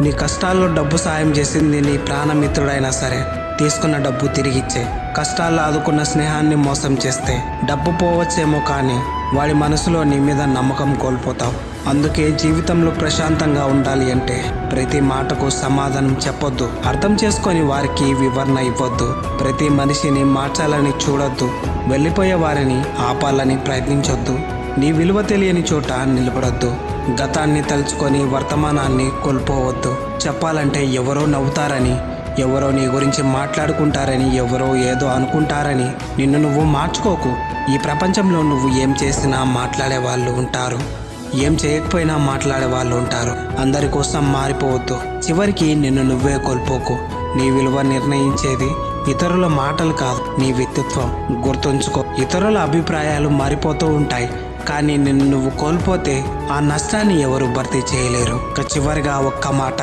నీ కష్టాల్లో డబ్బు సాయం చేసింది నీ ప్రాణమిత్రుడైనా సరే తీసుకున్న డబ్బు తిరిగిచ్చే. కష్టాల్లో ఆదుకున్న స్నేహాన్ని మోసం చేస్తే డబ్బు పోవచ్చేమో కానీ వాడి మనసులో నీ మీద నమ్మకం కోల్పోతావు. అందుకే జీవితంలో ప్రశాంతంగా ఉండాలి అంటే ప్రతి మాటకు సమాధానం చెప్పొద్దు. అర్థం చేసుకొని వారికి వివరణ ఇవ్వద్దు. ప్రతి మనిషిని మార్చాలని చూడొద్దు. వెళ్ళిపోయే వారిని ఆపాలని ప్రయత్నించొద్దు. నీ విలువ తెలియని చోట నిలబడొద్దు. గతాన్ని తలుచుకొని వర్తమానాన్ని కోల్పోవద్దు. చెప్పాలంటే ఎవరో నవ్వుతారని, ఎవరో నీ గురించి మాట్లాడుకుంటారని, ఎవరో ఏదో అనుకుంటారని నిన్ను నువ్వు మార్చుకోకు. ఈ ప్రపంచంలో నువ్వు ఏం చేసినా మాట్లాడే వాళ్ళు ఉంటారు, ఏం చేయకపోయినా మాట్లాడే వాళ్ళు ఉంటారు. అందరి కోసం మారిపోవద్దు. చివరికి నిన్ను నువ్వే కోల్పోకు. నీ విలువ నిర్ణయించేది ఇతరుల మాటలు కాదు, నీ వ్యక్తిత్వం. గుర్తుంచుకో, ఇతరుల అభిప్రాయాలు మారిపోతూ ఉంటాయి, కానీ నిన్ను నువ్వు కోల్పోతే ఆ నష్టాన్ని ఎవరు భర్తీ చేయలేరు. చివరిగా ఒక్క మాట,